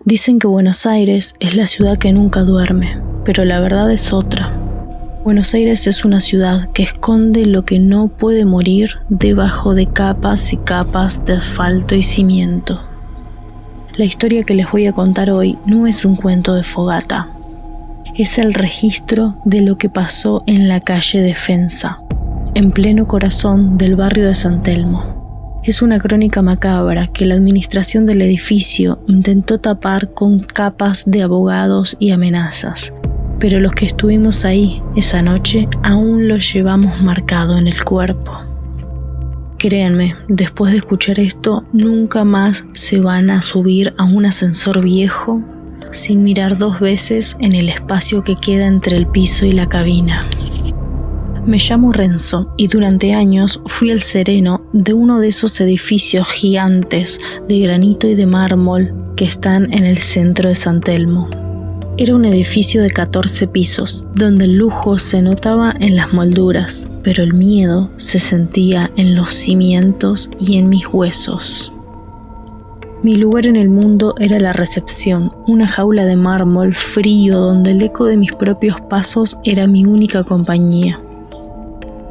Dicen que Buenos Aires es la ciudad que nunca duerme, pero la verdad es otra. Buenos Aires es una ciudad que esconde lo que no puede morir debajo de capas y capas de asfalto y cimiento. La historia que les voy a contar hoy no es un cuento de fogata. Es el registro de lo que pasó en la calle Defensa, en pleno corazón del barrio de San Telmo. Es una crónica macabra que la administración del edificio intentó tapar con capas de abogados y amenazas, pero los que estuvimos ahí esa noche aún lo llevamos marcado en el cuerpo. Créanme, después de escuchar esto, nunca más se van a subir a un ascensor viejo sin mirar 2 veces en el espacio que queda entre el piso y la cabina. Me llamo Renzo y durante años fui el sereno de uno de esos edificios gigantes de granito y de mármol que están en el centro de San Telmo. Era un edificio de 14 pisos, donde el lujo se notaba en las molduras, pero el miedo se sentía en los cimientos y en mis huesos. Mi lugar en el mundo era la recepción, una jaula de mármol frío donde el eco de mis propios pasos era mi única compañía.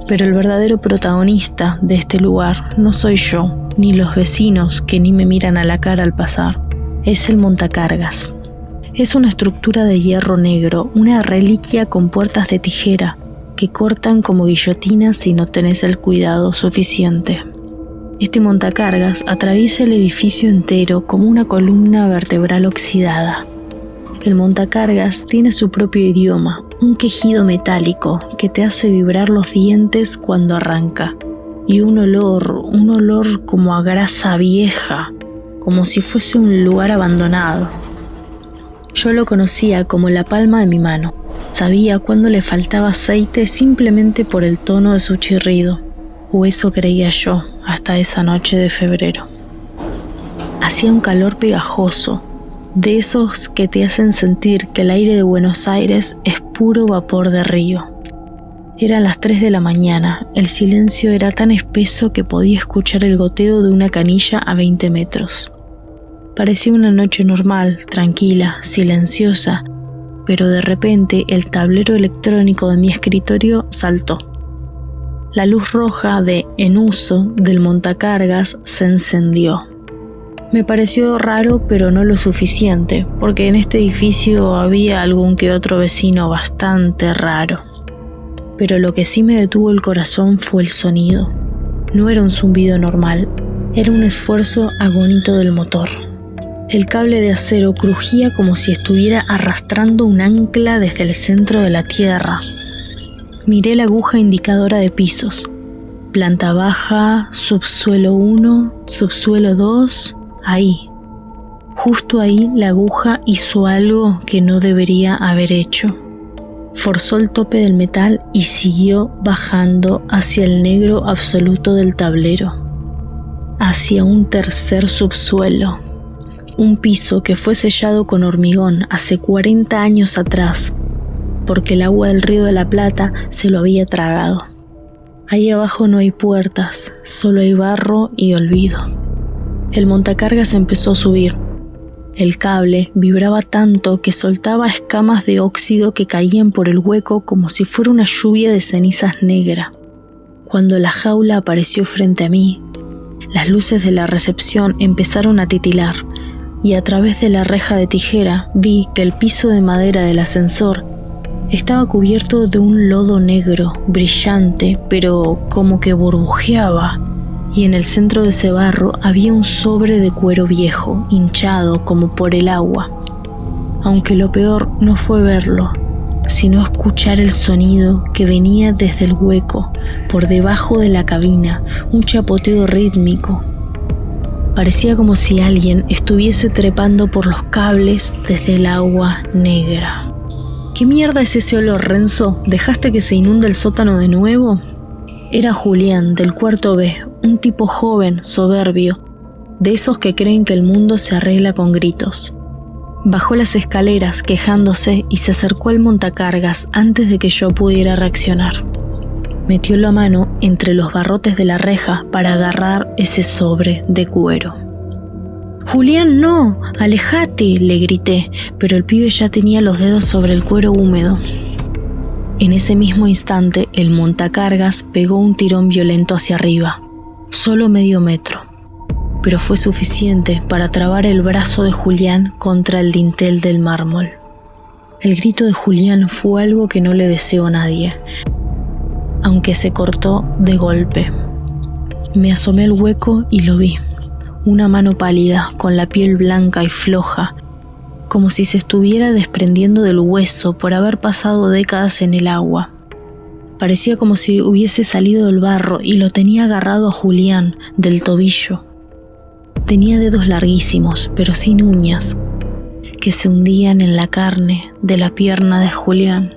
Pero el verdadero protagonista de este lugar no soy yo, ni los vecinos que ni me miran a la cara al pasar. Es el montacargas. Es una estructura de hierro negro, una reliquia con puertas de tijera que cortan como guillotinas si no tenés el cuidado suficiente. Este montacargas atraviesa el edificio entero como una columna vertebral oxidada. El montacargas tiene su propio idioma, un quejido metálico que te hace vibrar los dientes cuando arranca, y un olor como a grasa vieja, como si fuese un lugar abandonado. Yo lo conocía como la palma de mi mano. Sabía cuándo le faltaba aceite simplemente por el tono de su chirrido, o eso creía yo hasta esa noche de febrero. Hacía un calor pegajoso, de esos que te hacen sentir que el aire de Buenos Aires es puro vapor de río. Eran las 3 de la mañana, el silencio era tan espeso que podía escuchar el goteo de una canilla a 20 metros. Parecía una noche normal, tranquila, silenciosa, pero de repente el tablero electrónico de mi escritorio saltó. La luz roja de "en uso" del montacargas se encendió. Me pareció raro, pero no lo suficiente, porque en este edificio había algún que otro vecino bastante raro. Pero lo que sí me detuvo el corazón fue el sonido. No era un zumbido normal, era un esfuerzo agonito del motor. El cable de acero crujía como si estuviera arrastrando un ancla desde el centro de la tierra. Miré la aguja indicadora de pisos. Planta baja, subsuelo 1, subsuelo 2... Ahí, justo ahí, la aguja hizo algo que no debería haber hecho. Forzó el tope del metal y siguió bajando hacia el negro absoluto del tablero, hacia un tercer subsuelo, un piso que fue sellado con hormigón hace 40 años atrás, porque el agua del Río de la Plata se lo había tragado. Ahí abajo no hay puertas, solo hay barro y olvido. El montacargas empezó a subir. El cable vibraba tanto que soltaba escamas de óxido que caían por el hueco como si fuera una lluvia de cenizas negra. Cuando la jaula apareció frente a mí, las luces de la recepción empezaron a titilar y a través de la reja de tijera vi que el piso de madera del ascensor estaba cubierto de un lodo negro, brillante, pero como que burbujeaba. Y en el centro de ese barro había un sobre de cuero viejo, hinchado como por el agua. Aunque lo peor no fue verlo, sino escuchar el sonido que venía desde el hueco, por debajo de la cabina, un chapoteo rítmico. Parecía como si alguien estuviese trepando por los cables desde el agua negra. ¿Qué mierda es ese olor, Renzo? ¿Dejaste que se inunde el sótano de nuevo? Era Julián, del cuarto B, un tipo joven, soberbio, de esos que creen que el mundo se arregla con gritos. Bajó las escaleras quejándose y se acercó al montacargas antes de que yo pudiera reaccionar. Metió la mano entre los barrotes de la reja para agarrar ese sobre de cuero. Julián, no, alejate, le grité, pero el pibe ya tenía los dedos sobre el cuero húmedo. En ese mismo instante, el montacargas pegó un tirón violento hacia arriba, solo medio metro, pero fue suficiente para trabar el brazo de Julián contra el dintel del mármol. El grito de Julián fue algo que no le deseó a nadie, aunque se cortó de golpe. Me asomé al hueco y lo vi. Una mano pálida, con la piel blanca y floja, como si se estuviera desprendiendo del hueso por haber pasado décadas en el agua. Parecía como si hubiese salido del barro y lo tenía agarrado a Julián del tobillo. Tenía dedos larguísimos, pero sin uñas, que se hundían en la carne de la pierna de Julián.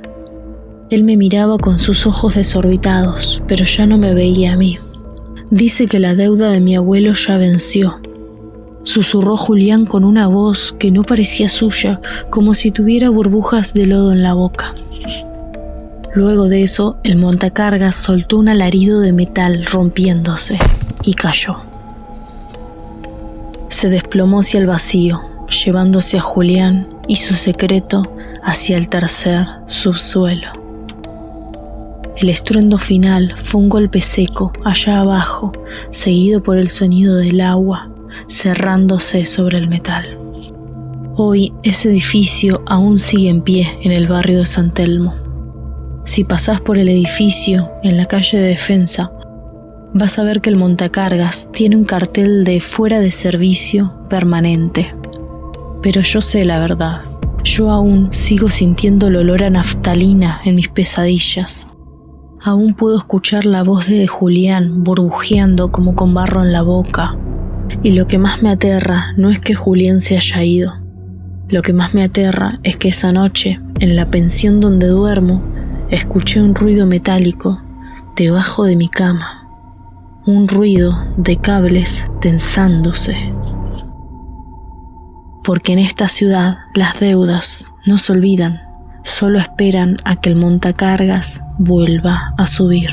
Él me miraba con sus ojos desorbitados, pero ya no me veía a mí. Dice que la deuda de mi abuelo ya venció, susurró Julián con una voz que no parecía suya, como si tuviera burbujas de lodo en la boca. Luego de eso, el montacargas soltó un alarido de metal rompiéndose y cayó. Se desplomó hacia el vacío, llevándose a Julián y su secreto hacia el tercer subsuelo. El estruendo final fue un golpe seco allá abajo, seguido por el sonido del agua cerrándose sobre el metal. Hoy ese edificio aún sigue en pie en el barrio de San Telmo. Si pasás por el edificio en la calle de Defensa, vas a ver que el montacargas tiene un cartel de fuera de servicio permanente. Pero yo sé la verdad, yo aún sigo sintiendo el olor a naftalina en mis pesadillas. Aún puedo escuchar la voz de Julián burbujeando como con barro en la boca. Y lo que más me aterra no es que Julián se haya ido. Lo que más me aterra es que esa noche, en la pensión donde duermo, escuché un ruido metálico debajo de mi cama. Un ruido de cables tensándose. Porque en esta ciudad las deudas no se olvidan. Solo esperan a que el montacargas vuelva a subir.